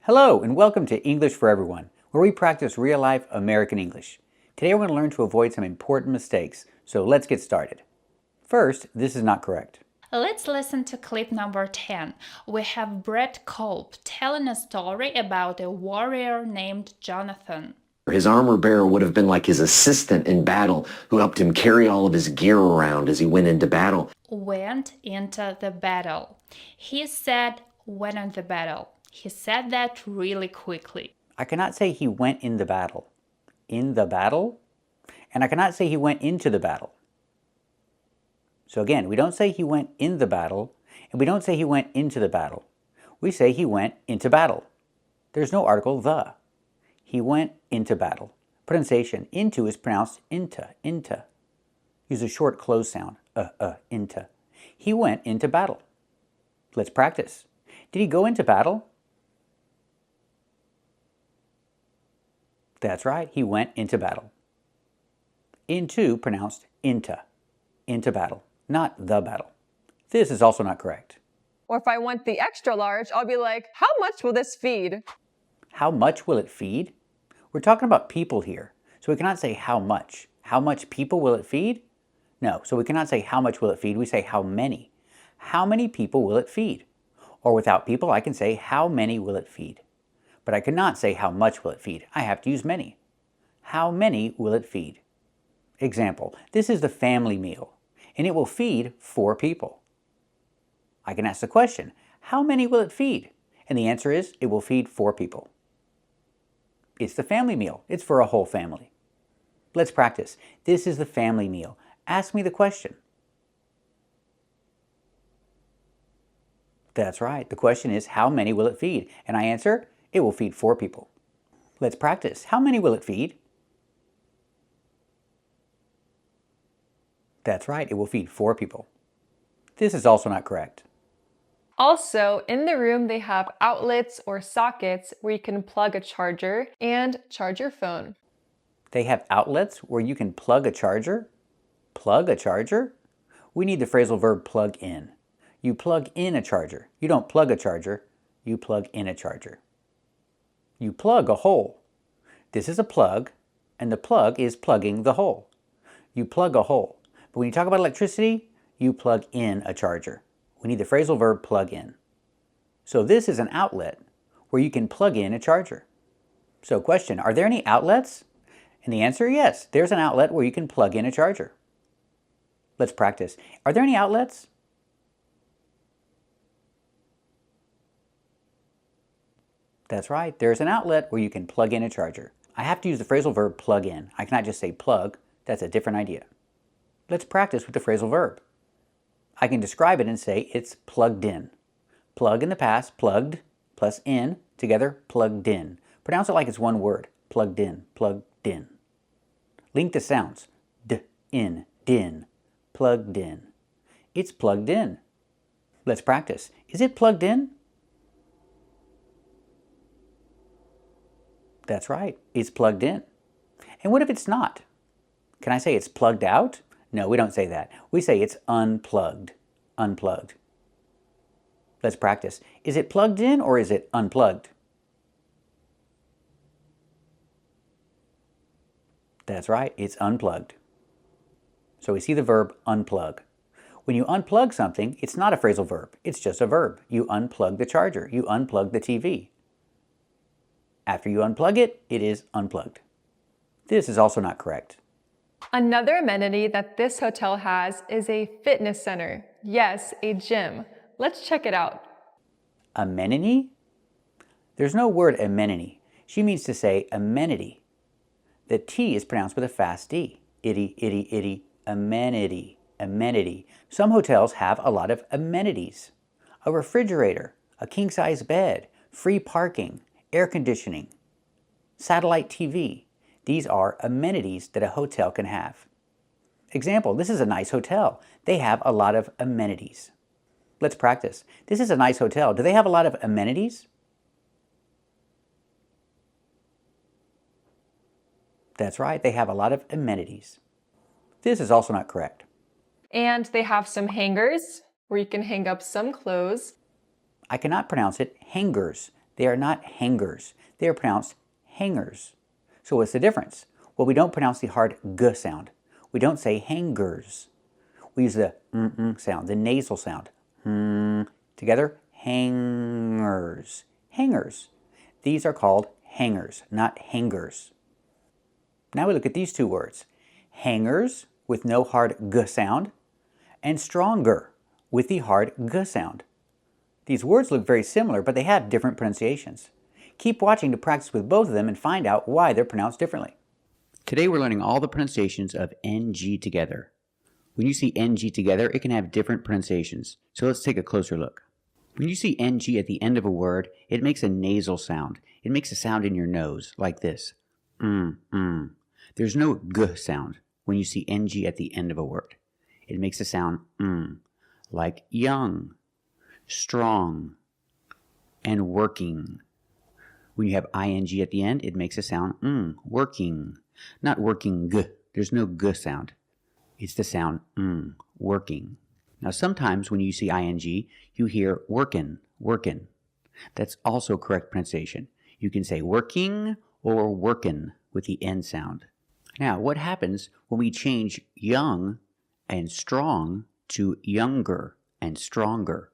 Hello and welcome to English for Everyone, where we practice real-life American English. Today we're going to learn to avoid some important mistakes, so let's get started. First, this is not correct. Let's listen to clip number 10. We have Brett Culp telling a story about a warrior named Jonathan. His armor bearer would have been like his assistant in battle, who helped him carry all of his gear around as he went into battle. Went into the battle. He said went into battle. He said that really quickly. I cannot say he went in the battle. In the battle? And I cannot say he went into the battle. So again, we don't say he went in the battle, and we don't say he went into the battle. We say he went into battle. There's no article the. He went into battle. Pronunciation, into is pronounced into. Use a short close sound, into. He went into battle. Let's practice. Did he go into battle? That's right, he went into battle. Into pronounced into battle, not the battle. This is also not correct. Or if I want the extra large, I'll be like, how much will this feed? How much will it feed? We're talking about people here, so we cannot say how much. How much people will it feed? No, so we cannot say how much will it feed, we say how many. How many people will it feed? Or without people, I can say how many will it feed? But I cannot say how much will it feed. I have to use many. How many will it feed? Example, this is the family meal, and it will feed 4 people. I can ask the question, how many will it feed? And the answer is, it will feed 4 people. It's the family meal. It's for a whole family. Let's practice. This is the family meal. Ask me the question. That's right. The question is, how many will it feed? And I answer, it will feed 4 people. Let's practice. How many will it feed? That's right. It will feed 4 people. This is also not correct. Also, in the room, they have outlets or sockets where you can plug a charger and charge your phone. They have outlets where you can plug a charger? Plug a charger? We need the phrasal verb plug in. You plug in a charger. You don't plug a charger, you plug in a charger. You plug a hole. This is a plug, and the plug is plugging the hole. You plug a hole. But when you talk about electricity, you plug in a charger. We need the phrasal verb plug in. So this is an outlet where you can plug in a charger. So question, are there any outlets? And the answer, yes, there's an outlet where you can plug in a charger. Let's practice. Are there any outlets? That's right, there's an outlet where you can plug in a charger. I have to use the phrasal verb plug in. I cannot just say plug, that's a different idea. Let's practice with the phrasal verb. I can describe it and say it's plugged in. Plug in the past, plugged, plus in, together, plugged in. Pronounce it like it's one word, plugged in, plugged in. Link the sounds, d, in, din, plugged in. It's plugged in. Let's practice. Is it plugged in? That's right, it's plugged in. And what if it's not? Can I say it's plugged out? No, we don't say that. We say it's unplugged. Unplugged. Let's practice. Is it plugged in or is it unplugged? That's right, it's unplugged. So we see the verb unplug. When you unplug something, it's not a phrasal verb. It's just a verb. You unplug the charger. You unplug the TV. After you unplug it, it is unplugged. This is also not correct. Another amenity that this hotel has is a fitness center. Yes, a gym. Let's check it out. Amenity? There's no word amenity. She means to say amenity. The T is pronounced with a fast D. Itty, amenity, amenity. Some hotels have a lot of amenities. A refrigerator, a king-size bed, free parking, air conditioning, satellite TV. These are amenities that a hotel can have. Example, this is a nice hotel. They have a lot of amenities. Let's practice. This is a nice hotel. Do they have a lot of amenities? That's right, they have a lot of amenities. This is also not correct. And they have some hangers where you can hang up some clothes. I cannot pronounce it hangers. They are not hangers. They are pronounced hangers. So what's the difference? Well, we don't pronounce the hard g sound. We don't say hangers. We use the sound, the nasal sound. Together, hangers. Hangers. These are called hangers, not hangers. Now we look at these two words. Hangers with no hard g sound, and stronger with the hard g sound. These words look very similar, but they have different pronunciations. Keep watching to practice with both of them and find out why they're pronounced differently. Today we're learning all the pronunciations of ng together. When you see ng together, it can have different pronunciations. So let's take a closer look. When you see ng at the end of a word, it makes a nasal sound. It makes a sound in your nose, like this. There's no g sound when you see ng at the end of a word. It makes a sound like young, strong, and working. When you have ing at the end, it makes a sound working, not working g. There's no g sound. It's the sound working. Now sometimes when you see ing, you hear workin', workin'. That's also correct pronunciation. You can say working or workin' with the N sound. Now what happens when we change young and strong to younger and stronger?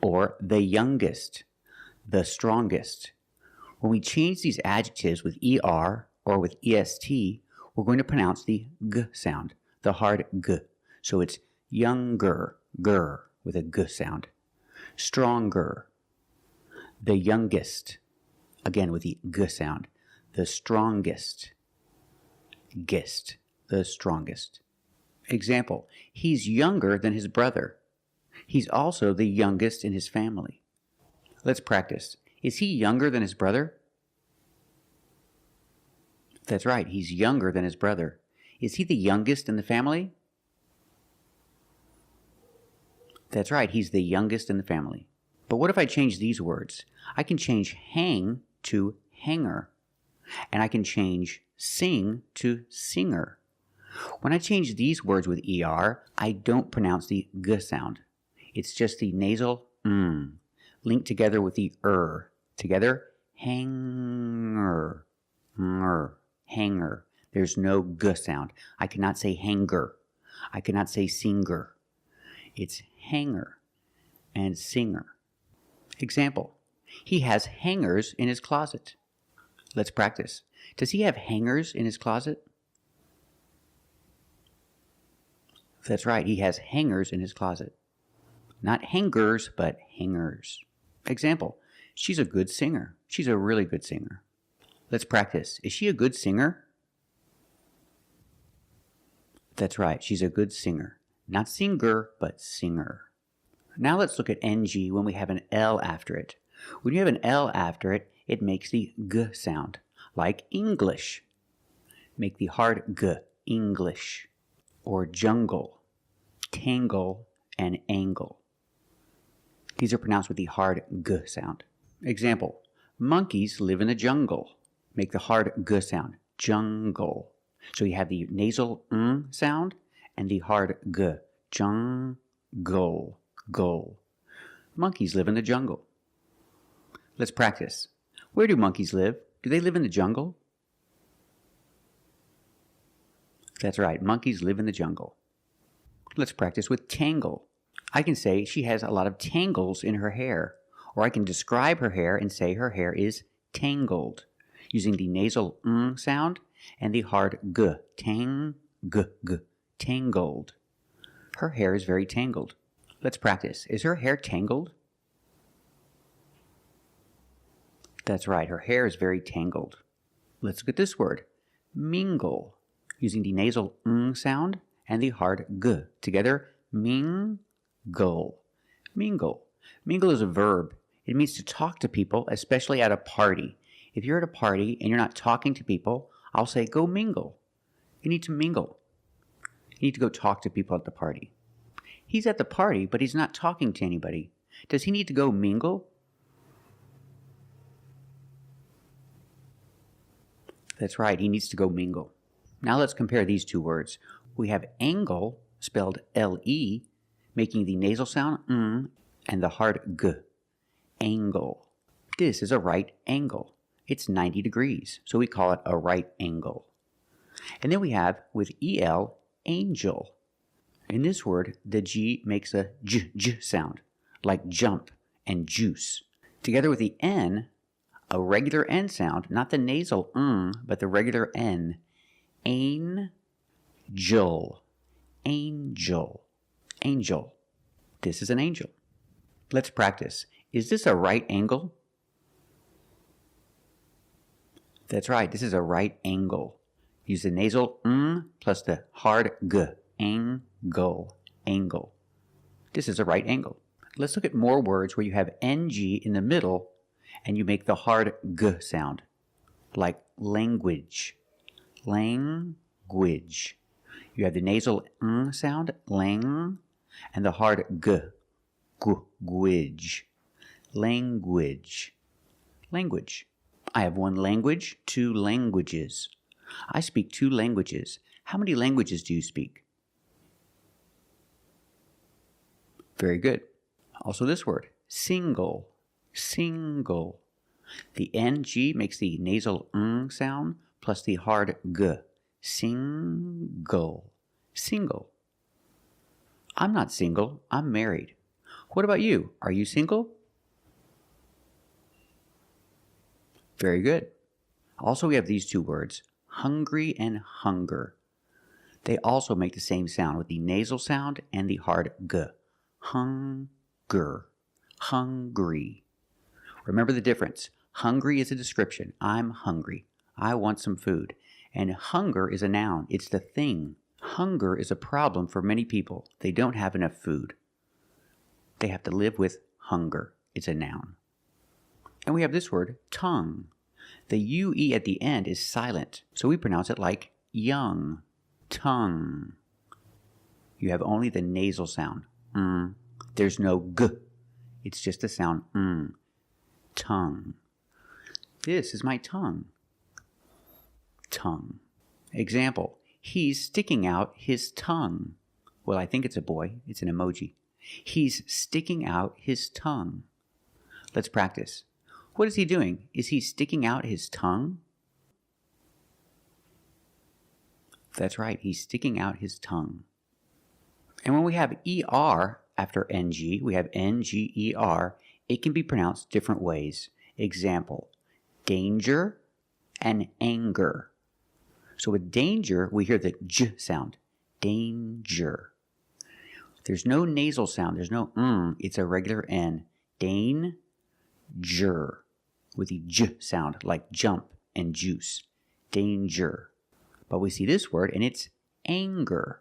Or the youngest, the strongest. When we change these adjectives with er or with est, we're going to pronounce the g sound, the hard g. So it's younger, ger, with a g sound. Stronger, the youngest, again with the g sound. The strongest, gist, the strongest. Example, he's younger than his brother. He's also the youngest in his family. Let's practice. Is he younger than his brother? That's right, he's younger than his brother. Is he the youngest in the family? That's right, he's the youngest in the family. But what if I change these words? I can change hang to hanger. And I can change sing to singer. When I change these words with er, I don't pronounce the g sound. It's just the nasal linked together with the Together, hanger, hanger. There's no g sound. I cannot say hanger. I cannot say singer. It's hanger and singer. Example, he has hangers in his closet. Let's practice. Does he have hangers in his closet? That's right, he has hangers in his closet. Not hangers, but hangers. Example, she's a good singer. She's a really good singer. Let's practice. Is she a good singer? That's right, she's a good singer. Not singer, but singer. Now let's look at ng when we have an L after it. When you have an L after it, it makes the g sound, like English. Make the hard g, English. Or jungle, tangle, and angle. These are pronounced with the hard g sound. Example, monkeys live in the jungle. Make the hard g sound, jungle. So you have the nasal sound and the hard g, jungle, go. Monkeys live in the jungle. Let's practice. Where do monkeys live? Do they live in the jungle? That's right, monkeys live in the jungle. Let's practice with tangle. I can say she has a lot of tangles in her hair, or I can describe her hair and say her hair is tangled, using the nasal sound and the hard g, tangled. Her hair is very tangled. Let's practice. Is her hair tangled? That's right, her hair is very tangled. Let's look at this word, mingle. Using the nasal sound and the hard g. Together, mingle. Mingle. Mingle is a verb. It means to talk to people, especially at a party. If you're at a party and you're not talking to people, I'll say, go mingle. You need to mingle. You need to go talk to people at the party. He's at the party, but he's not talking to anybody. Does he need to go mingle? That's right, he needs to go mingle. Now let's compare these two words. We have angle, spelled L-E, making the nasal sound and the hard g. Angle. This is a right angle. It's 90 degrees, so we call it a right angle. And then we have, with EL, angel. In this word, the G makes a j sound, like jump and juice. Together with the N, a regular N sound, not the nasal but the regular N. Angel. Angel. Angel. This is an angel. Let's practice. Is this a right angle? That's right, this is a right angle. Use the nasal plus the hard g. Angle. Angle. This is a right angle. Let's look at more words where you have ng in the middle and you make the hard g sound, like language. Language. You have the nasal sound, lang, and the hard g. Gwidge. Language. Language. I have one language, two languages. I speak two languages. How many languages do you speak? Very good. Also this word, single. Single. The ng makes the nasal sound plus the hard g. Single. Single. I'm not single. I'm married. What about you? Are you single? Very good. Also, we have these two words, hungry and hunger. They also make the same sound with the nasal sound and the hard g. Hunger. Hungry. Remember the difference. Hungry is a description. I'm hungry. I want some food. And hunger is a noun. It's the thing. Hunger is a problem for many people. They don't have enough food. They have to live with hunger. It's a noun. And we have this word, tongue. The UE at the end is silent, so we pronounce it like young. Tongue. You have only the nasal sound. There's no g. It's just the sound Tongue. This is my tongue. Tongue. Example, he's sticking out his tongue. Well, I think it's a boy. It's an emoji. He's sticking out his tongue. Let's practice. What is he doing? Is he sticking out his tongue? That's right, he's sticking out his tongue. And when we have ER after NG, we have NGER, it can be pronounced different ways. Example, danger and anger. So with danger, we hear the J sound. Danger. There's no nasal sound. There's no it's a regular N. Danger. With the J sound, like jump and juice. Danger. But we see this word, and it's anger.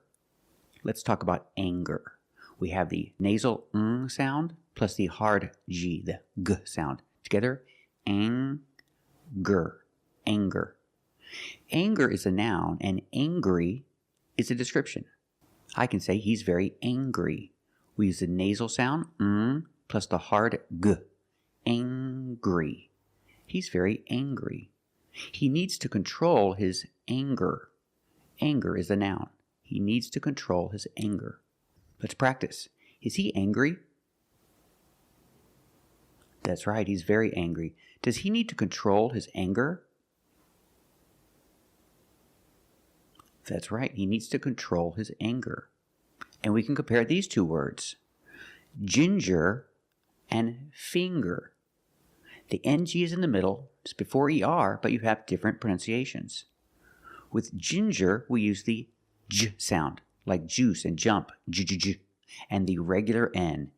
Let's talk about anger. We have the nasal sound plus the hard G, the G sound. Together, anger. Anger. Anger is a noun, and angry is a description. I can say he's very angry. We use the nasal sound, plus the hard G. Angry. He's very angry. He needs to control his anger. Anger is a noun. He needs to control his anger. Let's practice. Is he angry? That's right, he's very angry. Does he need to control his anger? That's right, he needs to control his anger. And we can compare these two words. Ginger and finger. The NG is in the middle, it's before ER, but you have different pronunciations. With ginger, we use the J sound, like juice and jump, j, and the regular N,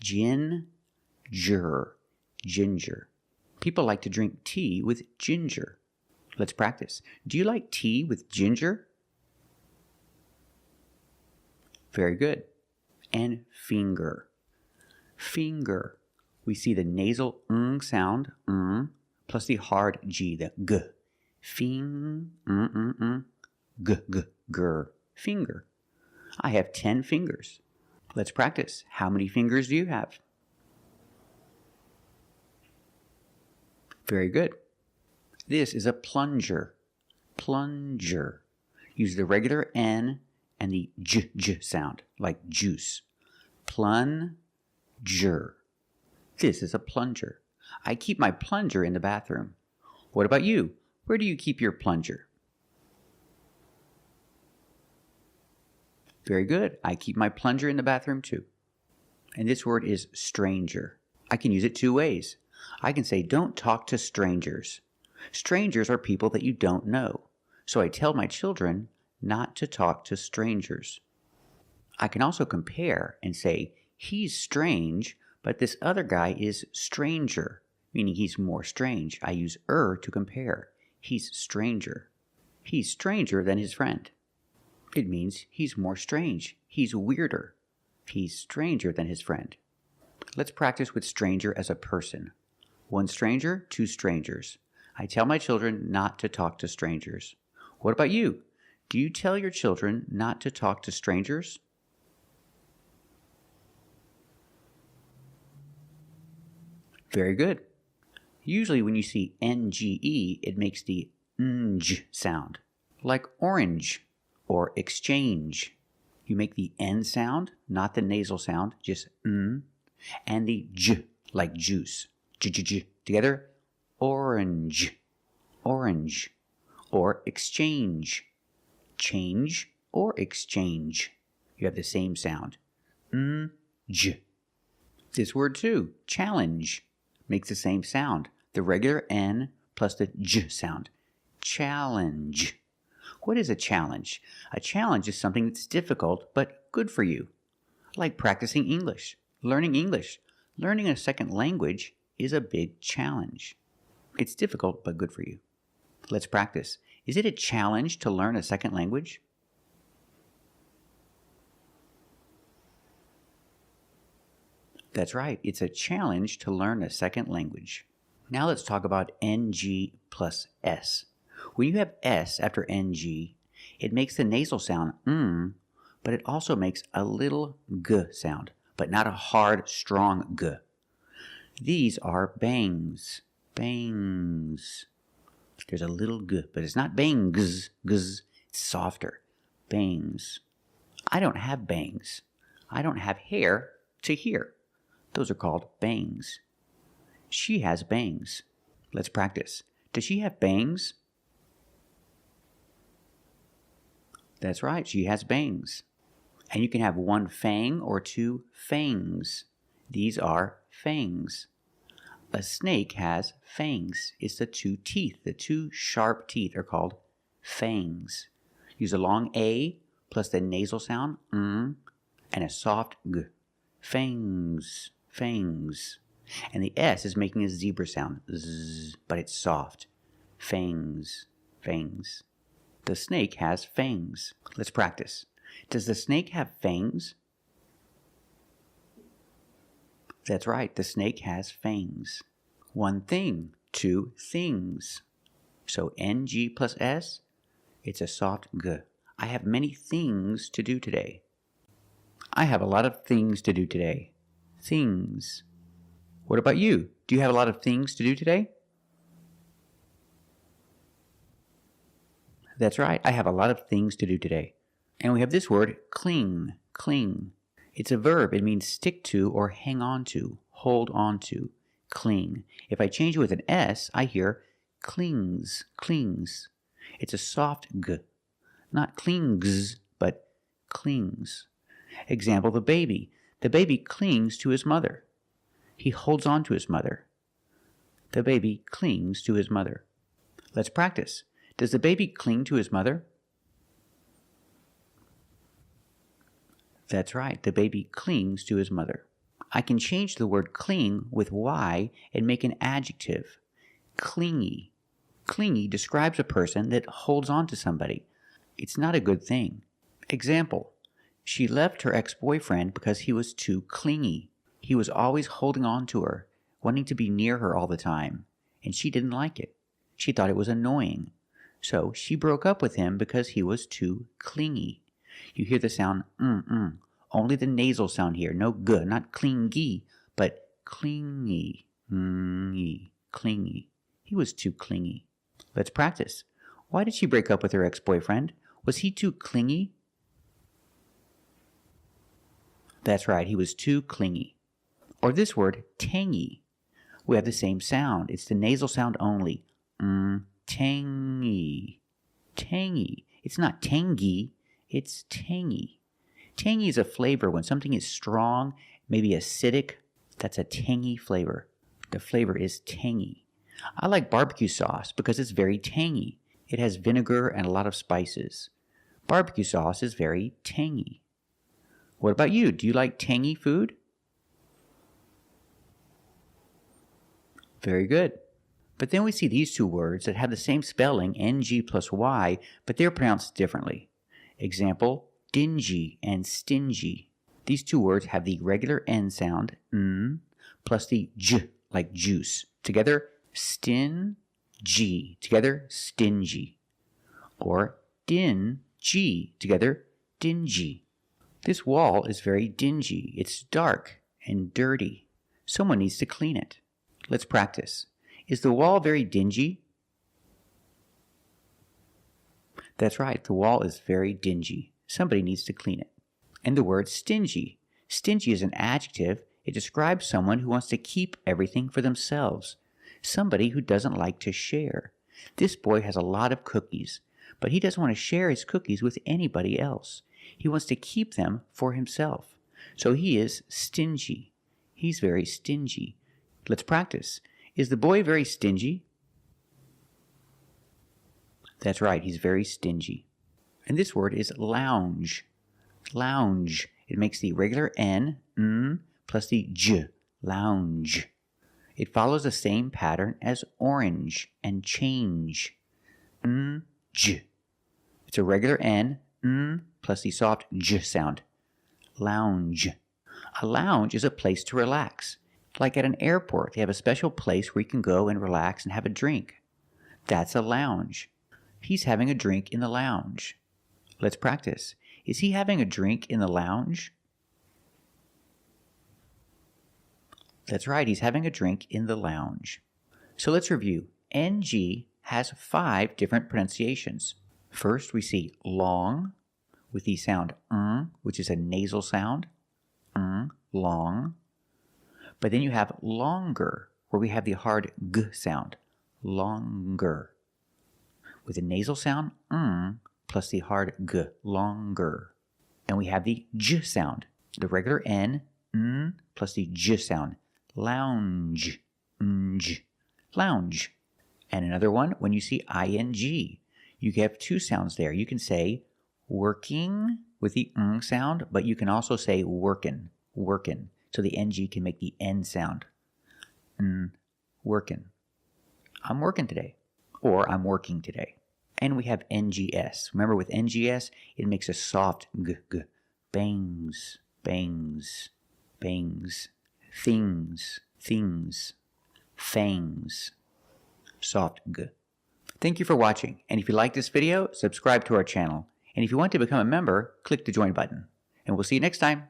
ginger. People like to drink tea with ginger. Let's practice. Do you like tea with ginger? Very good. And finger. Finger. We see the nasal sound, plus the hard G, the G. Ger. Finger. I have 10 fingers. Let's practice. How many fingers do you have? Very good. This is a plunger. Plunger. Use the regular N and the J sound, like juice. Plunger. This is a plunger. I keep my plunger in the bathroom. What about you? Where do you keep your plunger? Very good. I keep my plunger in the bathroom too. And this word is stranger. I can use it two ways. I can say, don't talk to strangers. Strangers are people that you don't know. So I tell my children not to talk to strangers. I can also compare and say, he's strange, but this other guy is stranger, meaning he's more strange. I use to compare. He's stranger. He's stranger than his friend. It means he's more strange. He's weirder. He's stranger than his friend. Let's practice with stranger as a person. One stranger, two strangers. I tell my children not to talk to strangers. What about you? Do you tell your children not to talk to strangers? Very good. Usually when you see NGE, it makes the NG sound, like orange or exchange. You make the N sound, not the nasal sound, just and the J, like juice. J. Together, orange, orange, or exchange, change or exchange. You have the same sound. J. This word too, challenge, makes the same sound. The regular N plus the J sound. Challenge. What is a challenge? A challenge is something that's difficult but good for you. Like practicing English, learning English. Learning a second language is a big challenge. It's difficult but good for you. Let's practice. Is it a challenge to learn a second language? That's right. It's a challenge to learn a second language. Now let's talk about NG plus S. When you have S after NG, it makes the nasal sound but it also makes a little G sound, but not a hard, strong G. These are bangs. Bangs. There's a little G, but it's not bangs. It's softer. Bangs. I don't have bangs. I don't have hair to hear. Those are called bangs. She has bangs. Let's practice. Does she have bangs? That's right, she has bangs. And you can have one fang or two fangs. These are fangs. A snake has fangs. It's the two teeth. The two sharp teeth are called fangs. Use a long A plus the nasal sound and a soft G. Fangs. Fangs. And the S is making a zebra sound, Z, but it's soft. Fangs. Fangs. The snake has fangs. Let's practice. Does the snake have fangs? That's right, the snake has fangs. One thing, two things. So NG plus S, it's a soft G. I have many things to do today. I have a lot of things to do today. Things. What about you? Do you have a lot of things to do today? That's right, I have a lot of things to do today. And we have this word, cling, cling. It's a verb. It means stick to or hang on to, hold on to, cling. If I change it with an S, I hear clings, clings. It's a soft G. Not clings, but clings. Example, the baby. The baby clings to his mother. He holds on to his mother. The baby clings to his mother. Let's practice. Does the baby cling to his mother? That's right, the baby clings to his mother. I can change the word cling with Y and make an adjective. Clingy. Clingy describes a person that holds on to somebody. It's not a good thing. Example, she left her ex-boyfriend because he was too clingy. He was always holding on to her, wanting to be near her all the time, and she didn't like it. She thought it was annoying. So she broke up with him because he was too clingy. You hear the sound only the nasal sound here, no G, not clingy, but clingy, clingy. He was too clingy. Let's practice. Why did she break up with her ex-boyfriend? Was he too clingy? That's right, he was too clingy. Or this word, tangy. we have the same sound. It's the nasal sound only. Tangy. Tangy. It's not tangy, it's tangy. Tangy is a flavor. When something is strong, maybe acidic, that's a tangy flavor. The flavor is tangy. I like barbecue sauce because it's very tangy. It has vinegar and a lot of spices. Barbecue sauce is very tangy. What about you? Do you like tangy food? Very good. But then we see these two words that have the same spelling, ng plus y, but they're pronounced differently. Example, dingy and stingy. These two words have the regular n sound, plus the j, like juice. Together, stin-g. Together, stingy. Or din-g. Together, dingy. This wall is very dingy. It's dark and dirty. Someone needs to clean it. Let's practice. Is the wall very dingy? That's right, the wall is very dingy. Somebody needs to clean it. And the word stingy. Stingy is an adjective. It describes someone who wants to keep everything for themselves. Somebody who doesn't like to share. This boy has a lot of cookies, but he doesn't want to share his cookies with anybody else. He wants to keep them for himself. So he is stingy. He's very stingy. Let's practice. Is the boy very stingy? That's right, he's very stingy. And this word is lounge. Lounge. It makes the regular N, plus the J. Lounge. It follows the same pattern as orange and change. J. It's a regular N, plus the soft J sound. Lounge. A lounge is a place to relax. Like at an airport, they have a special place where you can go and relax and have a drink. That's a lounge. He's having a drink in the lounge. Let's practice. Is he having a drink in the lounge? That's right, he's having a drink in the lounge. So let's review. NG has 5 different pronunciations. First, we see long with the sound which is a nasal sound. Long. But then you have longer, where we have the hard g sound. Longer. With the nasal sound plus the hard g. Longer. And we have the j sound. The regular n plus the j sound. Lounge. Lounge. And another one, when you see ing, you have 2 sounds there. You can say working with the sound, but you can also say workin'. Workin'. So the ng can make the n sound. Workin'. I'm working today. Or I'm working today. And we have ngs. Remember with ngs, it makes a soft g. Bangs, bangs, bangs. Things, things. Fangs. Soft g. Thank you for watching. And if you like this video, subscribe to our channel. And if you want to become a member, click the join button. And we'll see you next time.